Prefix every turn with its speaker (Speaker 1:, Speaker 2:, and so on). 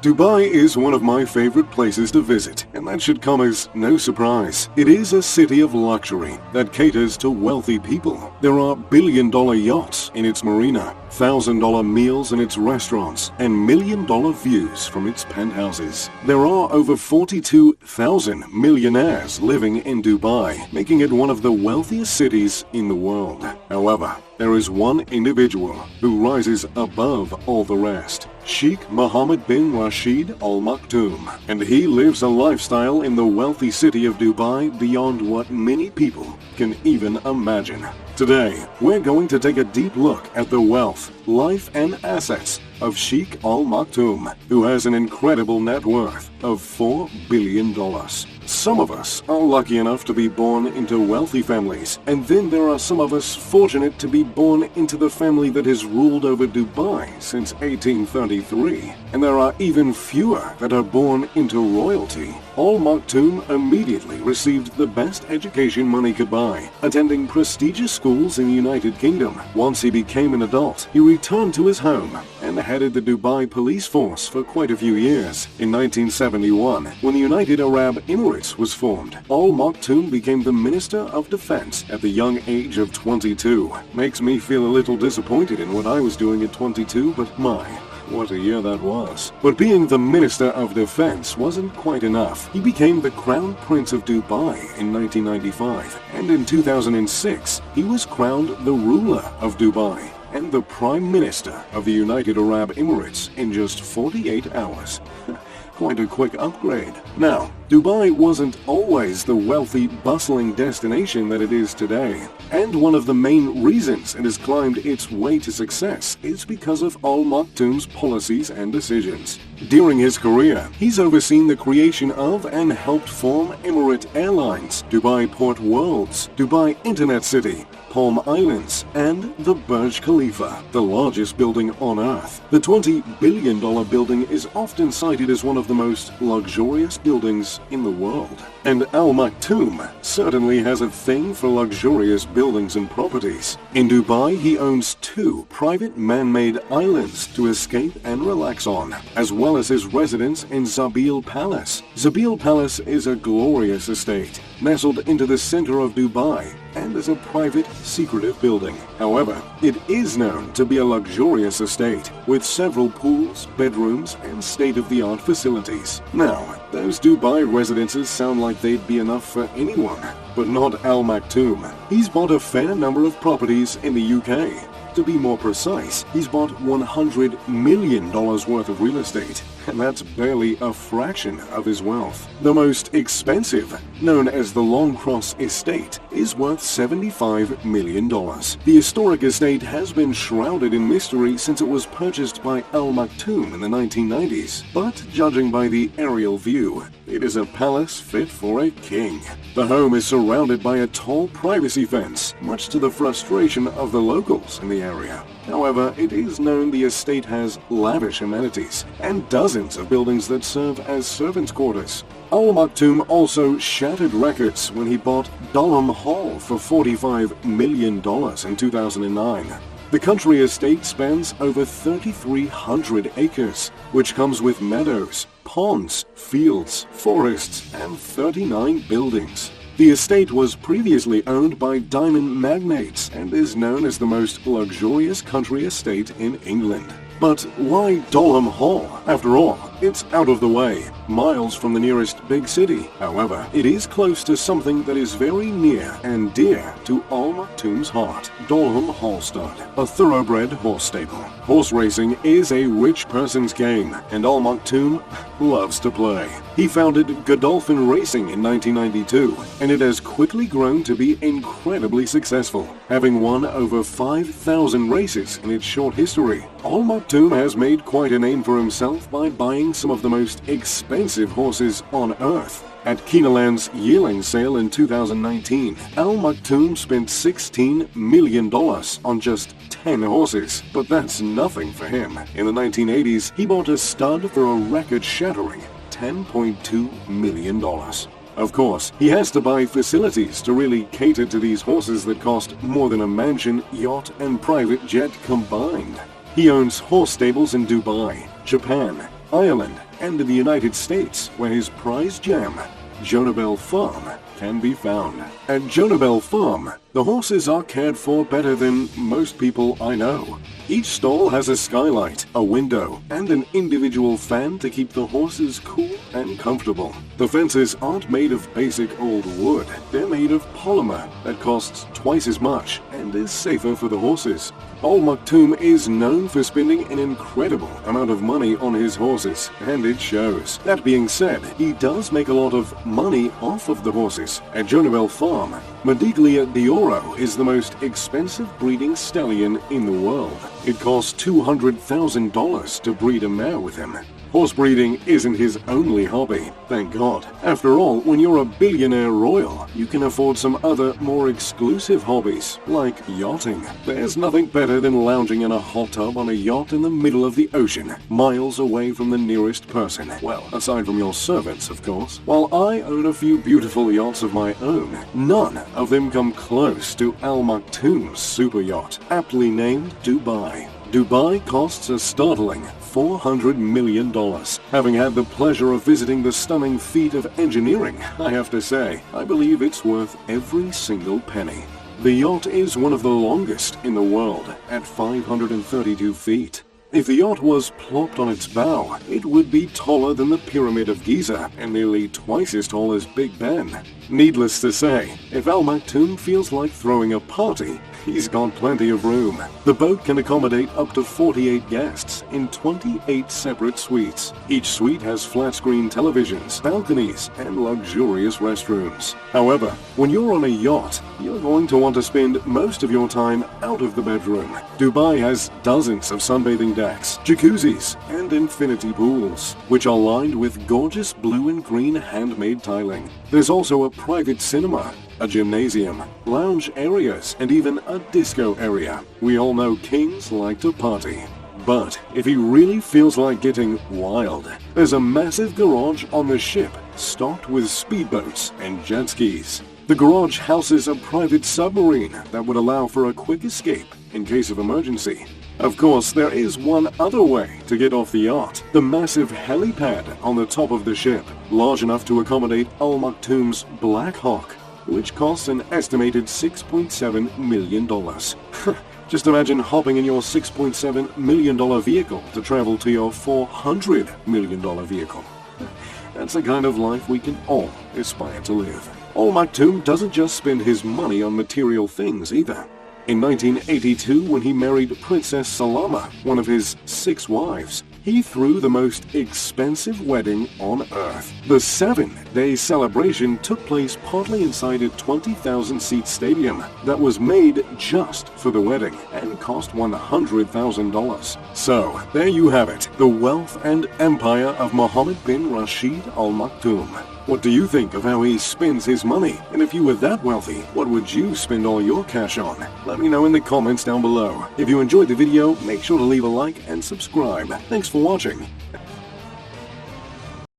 Speaker 1: Dubai is one of my favorite places to visit, and that should come as no surprise. It is a city of luxury that caters to wealthy people. There are billion-dollar yachts in its marina, $1,000 meals in its restaurants, and million-dollar views from its penthouses. There are over 42,000 millionaires living in Dubai, making it one of the wealthiest cities in the world. However, there is one individual who rises above all the rest. Sheikh Bin Rashid Al Maktoum, and he lives a lifestyle in the wealthy city of Dubai beyond what many people can even imagine. Today, we're going to take a deep look at the wealth, life, and assets of Sheikh Al Maktoum, who has an incredible net worth of $4 billion. Some of us are lucky enough to be born into wealthy families, and then there are some of us fortunate to be born into the family that has ruled over Dubai since 1833. And there are even fewer that are born into royalty. Al Maktoum immediately received the best education money could buy, attending prestigious schools in the United Kingdom. Once he became an adult, he returned to his home and headed the Dubai police force for quite a few years. In 1971, when the United Arab Emirates was formed, Al Maktoum became the Minister of Defense at the young age of 22. Makes me feel a little disappointed in what I was doing at 22, but my, what a year that was. But being the Minister of Defense wasn't quite enough. He became the Crown Prince of Dubai in 1995, and in 2006, he was crowned the ruler of Dubai and the Prime Minister of the United Arab Emirates in just 48 hours. Quite a quick upgrade. Now, Dubai wasn't always the wealthy, bustling destination that it is today. And one of the main reasons it has climbed its way to success is because of Al Maktoum's policies and decisions. During his career, he's overseen the creation of and helped form Emirate Airlines, Dubai Port Worlds, Dubai Internet City, Palm Islands, and the Burj Khalifa, the largest building on Earth. The $20 billion building is often cited as one of the most luxurious buildings in the world. And Al Maktoum certainly has a thing for luxurious buildings and properties. In Dubai, he owns 2 private man-made islands to escape and relax on, as well as his residence in Zabil Palace. Zabil Palace is a glorious estate, nestled into the center of Dubai, and is a private, secretive building. However, it is known to be a luxurious estate, with several pools, bedrooms, and state-of-the-art facilities. Now, those Dubai residences sound like they'd be enough for anyone, but not Al Maktoum. He's bought a fair number of properties in the UK. To be more precise, he's bought $100 million worth of real estate, and that's barely a fraction of his wealth. The most expensive, known as the Long Cross Estate, is worth $75 million. The historic estate has been shrouded in mystery since it was purchased by Al Maktoum in the 1990s, but judging by the aerial view, it is a palace fit for a king. The home is surrounded by a tall privacy fence, much to the frustration of the locals in the area. However, it is known the estate has lavish amenities and dozens of buildings that serve as servants' quarters. Al Maktoum also shattered records when he bought Dolam Hall for $45 million in 2009. The country estate spans over 3,300 acres, which comes with meadows, ponds, fields, forests, and 39 buildings. The estate was previously owned by diamond magnates and is known as the most luxurious country estate in England. But why Dolam Hall? After all, it's out of the way, miles from the nearest big city. However, it is close to something that is very near and dear to Al Maktoum's heart, Dolam Hall Stud, a thoroughbred horse stable. Horse racing is a rich person's game, and Al Maktoum loves to play. He founded Godolphin Racing in 1992, and it has quickly grown to be incredibly successful, having won over 5,000 races in its short history. Al Maktoum has made quite a name for himself by buying some of the most expensive horses on Earth. At Keeneland's yearling sale in 2019, Al Maktoum spent $16 million on just 10 horses, but that's nothing for him. In the 1980s, he bought a stud for a record-shattering $10.2 million. Of course, he has to buy facilities to really cater to these horses that cost more than a mansion, yacht, and private jet combined. He owns horse stables in Dubai, Japan, Ireland, and in the United States, where his prized gem, Jonabell Farm, can be found. At Jonabell Farm, the horses are cared for better than most people I know. Each stall has a skylight, a window, and an individual fan to keep the horses cool and comfortable. The fences aren't made of basic old wood. They're made of polymer that costs twice as much and is safer for the horses. Al Maktoum is known for spending an incredible amount of money on his horses, and it shows. That being said, he does make a lot of money off of the horses. At Jonabell Farm, Mediglia d'Oro is the most expensive breeding stallion in the world. It costs $200,000 to breed a mare with him. Horse breeding isn't his only hobby, thank God. After all, when you're a billionaire royal, you can afford some other, more exclusive hobbies, like yachting. There's nothing better than lounging in a hot tub on a yacht in the middle of the ocean, miles away from the nearest person. Well, aside from your servants, of course. While I own a few beautiful yachts of my own, none of them come close to Al Maktoum's super yacht, aptly named Dubai. Dubai costs a startling $400 million. Having had the pleasure of visiting the stunning feat of engineering, I have to say, I believe it's worth every single penny. The yacht is one of the longest in the world, at 532 feet. If the yacht was plopped on its bow, it would be taller than the Pyramid of Giza and nearly twice as tall as Big Ben. Needless to say, if Al Maktoum feels like throwing a party, he's got plenty of room. The boat can accommodate up to 48 guests in 28 separate suites. Each suite has flat-screen televisions, balconies, and luxurious restrooms. However, when you're on a yacht, you're going to want to spend most of your time out of the bedroom. Dubai has dozens of sunbathing decks, jacuzzis, and infinity pools, which are lined with gorgeous blue and green handmade tiling. There's also a private cinema, a gymnasium, lounge areas, and even a disco area. We all know kings like to party. But if he really feels like getting wild, there's a massive garage on the ship stocked with speedboats and jet skis. The garage houses a private submarine that would allow for a quick escape in case of emergency. Of course, there is one other way to get off the yacht, the massive helipad on the top of the ship, large enough to accommodate Al Maktoum's Black Hawk, which costs an estimated $6.7 million. Just imagine hopping in your $6.7 million vehicle to travel to your $400 million vehicle. That's the kind of life we can all aspire to live. Al Maktoum doesn't just spend his money on material things either. In 1982, when he married Princess Salama, one of his 6 wives, he threw the most expensive wedding on earth. The 7-day celebration took place partly inside a 20,000-seat stadium that was made just for the wedding and cost $100,000. So, there you have it, the wealth and empire of Mohammed bin Rashid Al Maktoum. What do you think of how he spends his money? And if you were that wealthy, what would you spend all your cash on? Let me know in the comments down below. If you enjoyed the video, make sure to leave a like and subscribe. Thanks for watching.